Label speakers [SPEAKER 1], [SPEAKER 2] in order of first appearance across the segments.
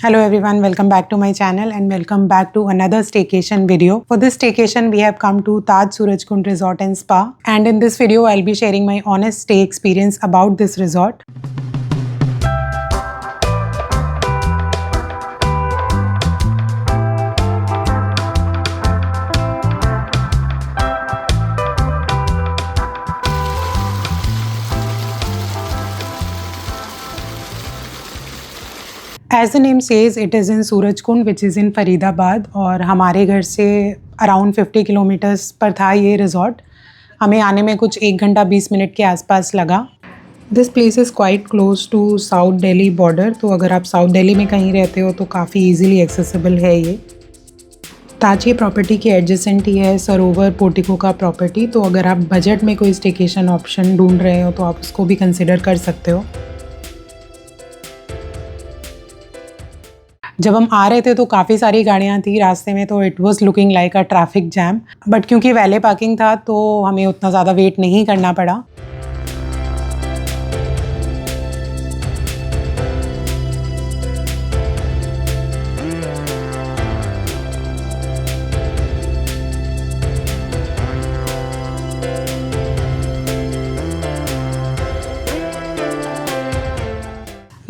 [SPEAKER 1] Hello everyone, welcome back to my channel and welcome back to another staycation video. For this staycation, we have come to Taj Surajkund Resort and Spa, and in this video, I'll be sharing my honest stay experience about this resort. As the name says, it is in Surajkund, which is in Faridabad, और हमारे घर से around 50 kilometres पर था ये resort. हमें आने में कुछ 1 घंटा 20 मिनट के आसपास लगा. This place is quite close to south Delhi border, तो अगर आप साउथ दिल्ली में कहीं रहते हो तो काफ़ी ईजिली एक्सेसिबल है ये. ताज की प्रॉपर्टी के एडजेसेंट ही है सरोवर पोर्टिको का प्रॉपर्टी, तो अगर आप बजट में कोई स्टेकेशन ऑप्शन ढूंढ रहे हो तो आप उसको भी कंसिडर कर सकते हो. जब हम आ रहे थे तो काफ़ी सारी गाड़ियाँ थी रास्ते में, तो it was looking like a traffic jam, but क्योंकि वैले पार्किंग था तो हमें उतना ज़्यादा वेट नहीं करना पड़ा.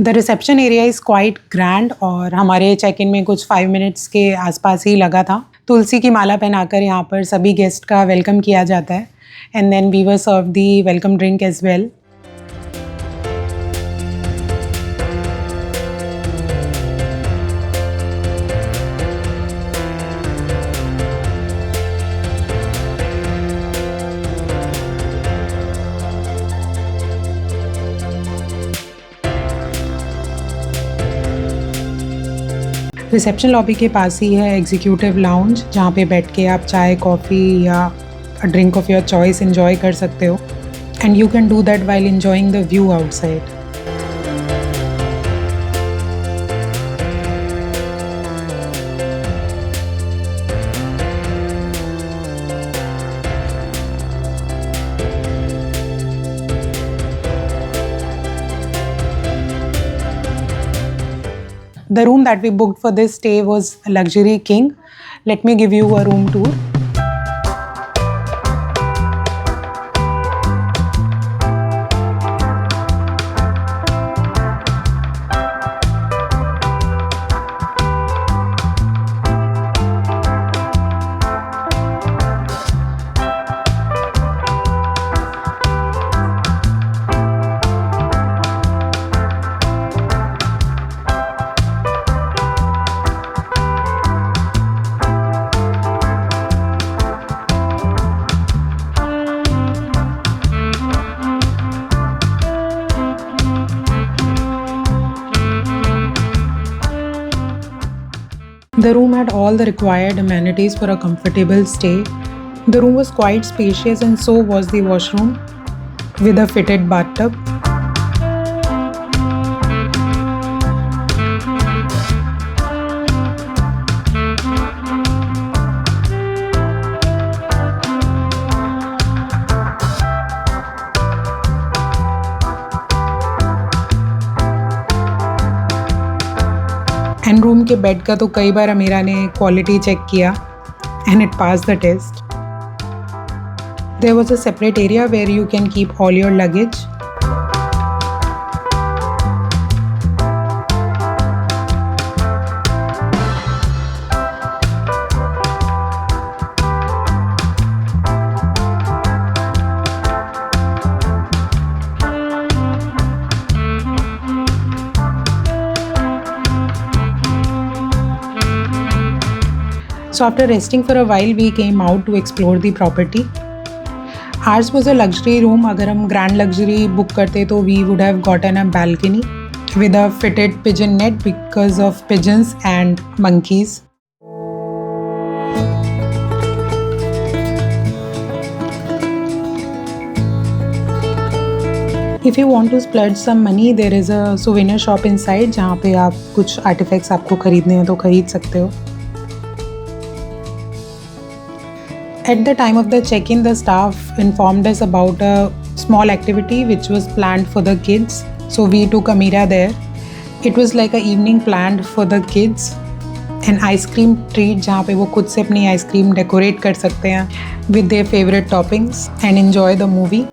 [SPEAKER 1] The reception area is quite grand और हमारे चेक इन में कुछ 5 मिनट्स के आसपास ही लगा था. तुलसी की माला पहनाकर यहाँ पर सभी गेस्ट का वेलकम किया जाता है, and then we were serve the welcome drink as well. Reception lobby के पास ही है एग्जीक्यूटिव लाउंज, जहाँ पे बैठ के आप चाय कॉफ़ी या drink of your choice enjoy कर सकते हो, and you can do that while enjoying the view outside. The room that we booked for this stay was Luxury King. Let me give you a room tour. The room had all the required amenities for a comfortable stay. The room was quite spacious and so was the washroom with a fitted bathtub. And room के bed का तो कई बार अमीरा ने quality check किया and it pass the test. There was a separate area where you can keep all your luggage. So after resting for a while, we came out to explore the property. Ours was a luxury room. अगर हम grand luxury book करते तो we would have gotten a balcony with a fitted pigeon net because of pigeons and monkeys. If you want to splurge some money, there is a souvenir shop inside जहाँ पे आप कुछ artifacts आपको खरीदने हैं तो खरीद सकते हो. At the time of the check-in, the staff informed us about a small activity which was planned for the kids. So we took Amira there it was like a evening planned for the kids, an ice cream treat जहाँ पे वो खुद से अपनी ice cream decorate कर सकते हैं with their favourite toppings and enjoy the movie.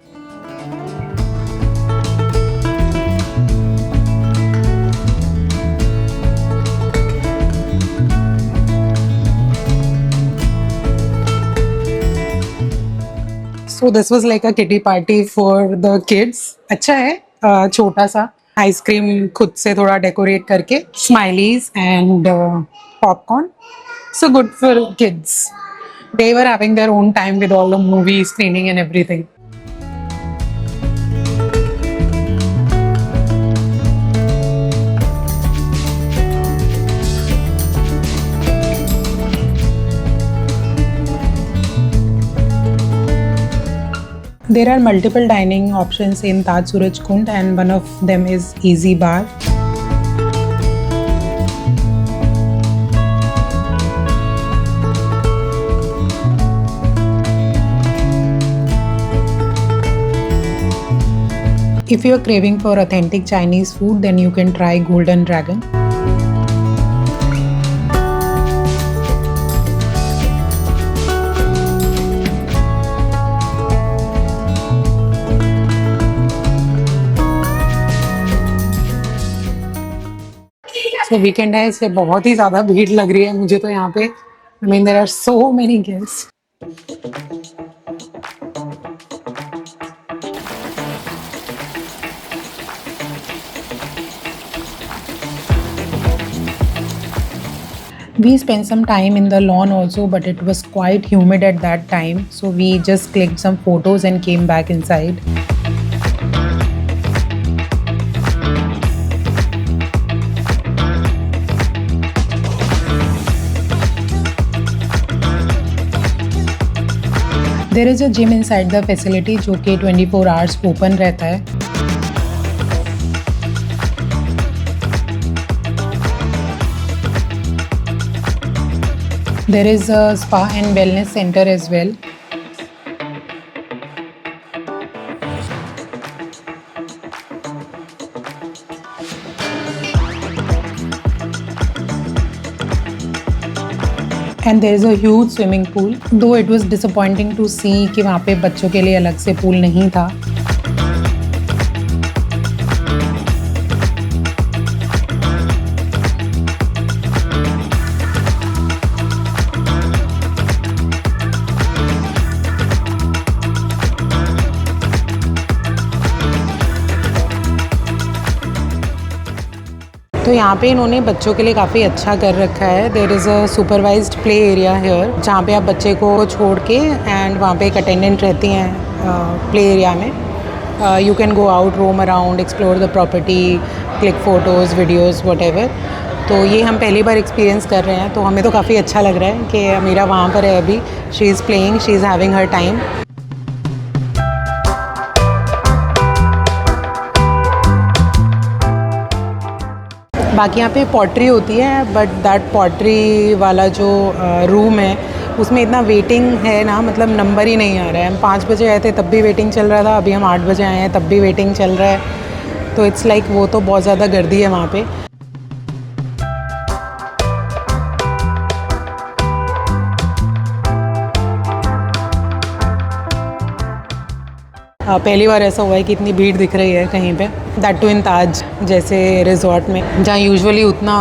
[SPEAKER 1] So this was like a kitty party for the kids. अच्छा है, छोटा सा आइसक्रीम खुद से थोड़ा डेकोरेट करके, smileys and popcorn. So good for kids. They were having their own time with all the movie screening and everything. There are multiple dining options in Taj Suraj Kund and one of them is Easy Bar. If you are craving for authentic Chinese food, then you can try Golden Dragon. So weekend है, इससे बहुत ही ज़्यादा भीड़ लग रही है मुझे तो यहाँ पे. I mean there are so many guests. We spent some time in the lawn also, but it was quite humid at that time, so we just clicked some photos and came back inside. There is a gym inside the facility जो कि 24 hours open रहता है. There is a spa and wellness center as well. And there is a huge swimming pool, though it was disappointing to see कि वहाँ पे बच्चों के लिए अलग से पूल नहीं था. तो यहाँ पे इन्होंने बच्चों के लिए काफ़ी अच्छा कर रखा है. There is a supervised play area here, जहाँ पे आप बच्चे को छोड़ के एंड वहाँ पे एक अटेंडेंट रहती हैं प्ले एरिया में. You can go out, roam around, explore the property, click photos, videos, whatever. तो ये हम पहली बार एक्सपीरियंस कर रहे हैं, तो हमें तो काफ़ी अच्छा लग रहा है कि अमीरा वहाँ पर है अभी. She is playing, she is having her time. बाकी यहाँ पे पॉटरी होती है, बट दैट पॉटरी वाला जो रूम है उसमें इतना वेटिंग है ना, मतलब नंबर ही नहीं आ रहा है. हम 5 बजे आए थे तब भी वेटिंग चल रहा था, अभी हम 8 बजे आए हैं तब भी वेटिंग चल रहा है. तो इट्स लाइक वो तो बहुत ज़्यादा गर्दी है वहाँ पे. पहली बार ऐसा हुआ है कि इतनी भीड़ दिख रही है कहीं पे, दैट टू इन ताज जैसे रिजॉर्ट में, जहाँ यूजुअली उतना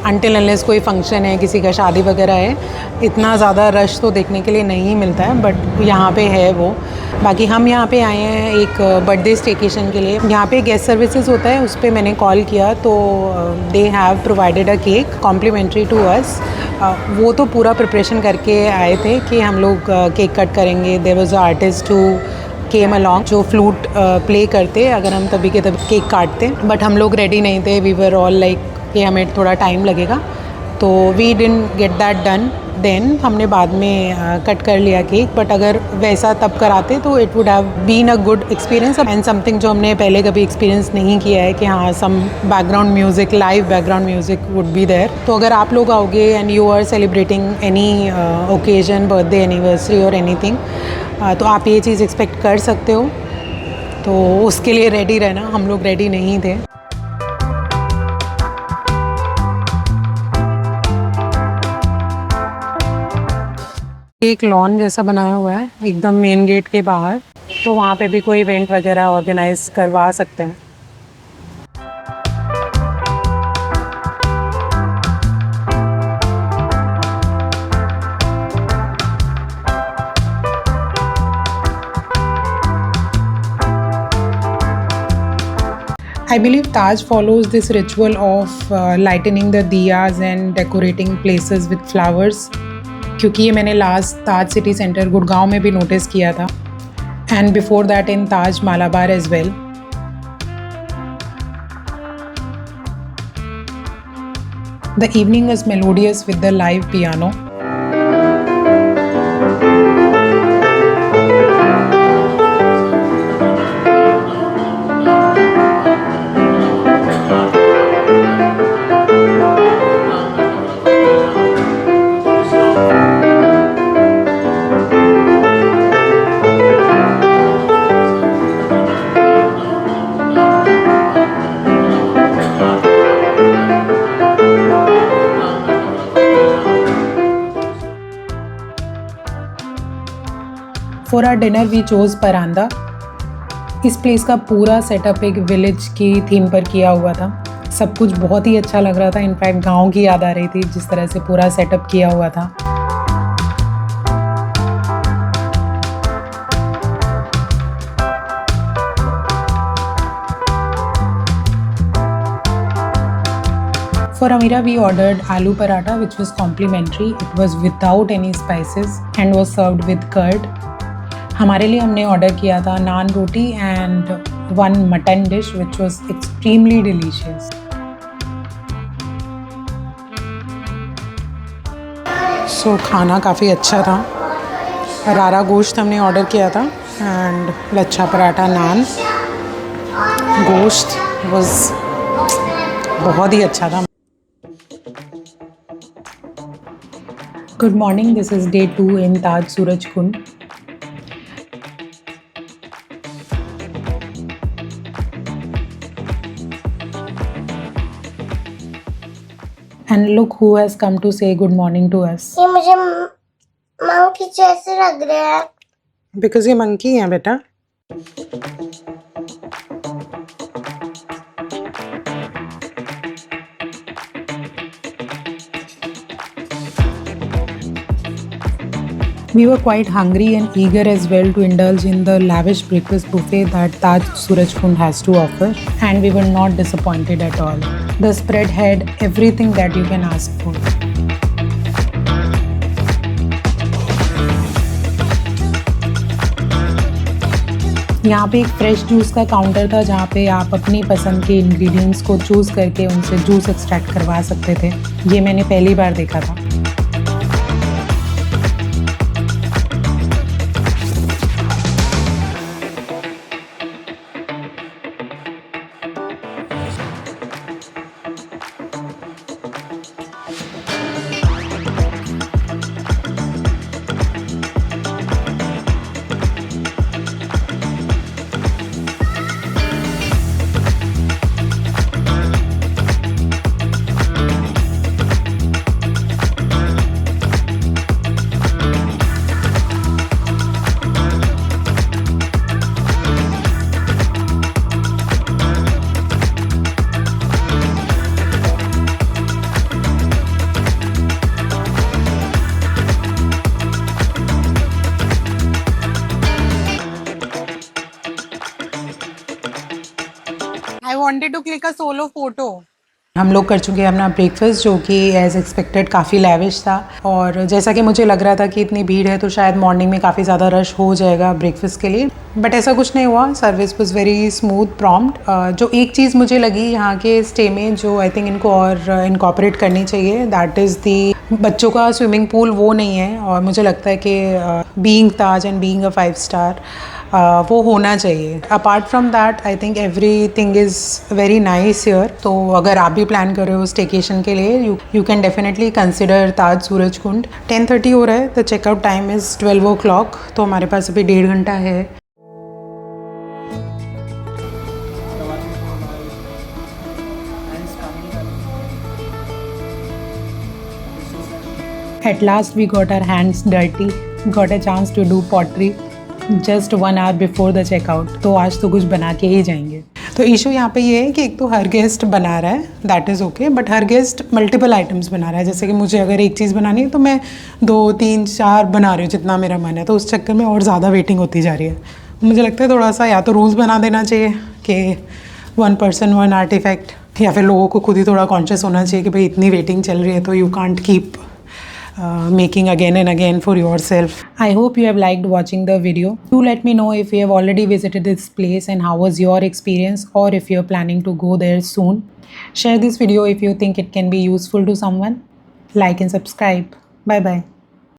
[SPEAKER 1] अनटिल अनलेस कोई फंक्शन है, किसी का शादी वगैरह है, इतना ज़्यादा रश तो देखने के लिए नहीं मिलता है, बट यहाँ पे है वो. बाकी हम यहाँ पे आए हैं एक बर्थडे स्टेकेशन के लिए. यहाँ पे गेस्ट सर्विसेज होता है, उस पर मैंने कॉल किया तो they have provided a cake complimentary to us. वो तो पूरा प्रिपरेशन करके आए थे कि हम लोग केक कट करेंगे. There was a artist who came along जो फ्लूट प्ले करते अगर हम तभी के तभी केक काटते, बट हम लोग रेडी नहीं थे. वी वर ऑल लाइक कि हमें थोड़ा टाइम लगेगा, तो we didn't get that done. Then हमने बाद में कट कर लिया केक, बट अगर वैसा तब कराते तो it would have been a good experience and something जो हमने पहले कभी एक्सपीरियंस नहीं किया है कि हाँ some background music, live background music would be there. तो अगर आप लोग आओगे and you are celebrating any occasion, birthday, anniversary और एनीथिंग, तो आप ये चीज़ एक्सपेक्ट कर सकते हो. तो उसके लिए रेडी रहना, हम लोग रेडी नहीं थे. एक लॉन जैसा बनाया हुआ है एकदम मेन गेट के बाहर, तो वहाँ पे भी कोई इवेंट वगैरह ऑर्गेनाइज करवा सकते हैं। I believe Taj follows this ritual of lightening the diyas and decorating places with flowers, क्योंकि ये मैंने last Taj city centre Gurgaon में भी नोटिस किया था, and before that in Taj Malabar as well. The evening was melodious with the live piano. For our dinner we chose Paranda. इस place का पूरा सेटअप एक विलेज की थीम पर किया हुआ था। सब कुछ बहुत ही अच्छा लग रहा था, इनफैक्ट गांव की याद आ रही थी जिस तरह से पूरा सेटअप किया हुआ था। For Amira, we ordered aloo paratha, which was complimentary. It was without any spices and was served with curd. हमारे लिए हमने ऑर्डर किया था naan roti and one mutton dish which was extremely delicious. So खाना काफ़ी अच्छा था। रारा गोश्त हमने ऑर्डर किया था एंड लच्छा पराठा नान। गोश्त वॉज बहुत ही अच्छा था। Good morning, this is day 2 in Taj Surajkund. And look who has come to say good morning to us.
[SPEAKER 2] ये मुझे मंकी जैसे लग रहा है।
[SPEAKER 1] Because ये मंकी है बेटा। We were quite hungry and eager as well to indulge in the lavish breakfast buffet that Taj Surajkund has to offer, and we were not disappointed at all. The spread had everything that you can ask for. यहाँ पे एक fresh juice का counter था जहाँ पे आप अपनी पसंद के इंग्रेडिएंट्स को चूज़ करके उनसे जूस एक्सट्रैक्ट करवा सकते थे। ये मैंने पहली बार देखा था। I wanted to click a solo photo. हम लोग कर चुके हैं अपना ब्रेकफास्ट, जो कि एज़ एक्सपेक्टेड काफ़ी लैविश था। और जैसा कि मुझे लग रहा था कि इतनी भीड़ है तो शायद मॉर्निंग में काफ़ी ज़्यादा रश हो जाएगा ब्रेकफास्ट के लिए, बट ऐसा कुछ नहीं हुआ। Service was very smooth prompt. जो एक चीज़ मुझे लगी यहाँ के स्टे में, जो आई थिंक इनको और इनकॉर्पोरेट करनी चाहिए, दैट इज़ दी बच्चों का स्विमिंग पूल वो नहीं है। और मुझे लगता है कि being Taj and being a 5 star वो होना चाहिए। Apart from that I think every thing is very nice here. तो अगर आप भी प्लान कर रहे हो स्टेकेशन के लिए, यू कैन डेफिनेटली कंसिडर ताज सूरजकुंड। 10:30 हो रहा है, the checkout time is 12 o'clock, तो हमारे पास अभी 1.5 घंटा है। At last we got our hands dirty got a chance to do pottery just 1 hour before the checkout. तो आज तो कुछ बना के ही जाएंगे। तो इशू यहाँ पे ये है कि एक तो हर गेस्ट बना रहा है, that is okay, but her guest multiple items बना रहा है। जैसे कि मुझे अगर एक चीज़ बनानी है तो मैं 2, 3, 4 बना रही हूँ जितना मेरा मन है, तो उस चक्कर में और ज़्यादा वेटिंग होती जा रही है। मुझे लगता है थोड़ा सा या तो रूल्स बना देना चाहिए कि 1 person 1 आर्टिफैक्ट, या फिर लोगों को खुद ही थोड़ा कॉन्शियस होना चाहिए कि भाई इतनी वेटिंग चल रही है तो you can't keep making again and again for yourself. I hope you have liked watching the video. Do let me know if you have already visited this place and how was your experience, or if you're planning to go there soon. Share this video if you think it can be useful to someone. Like and subscribe. Bye bye.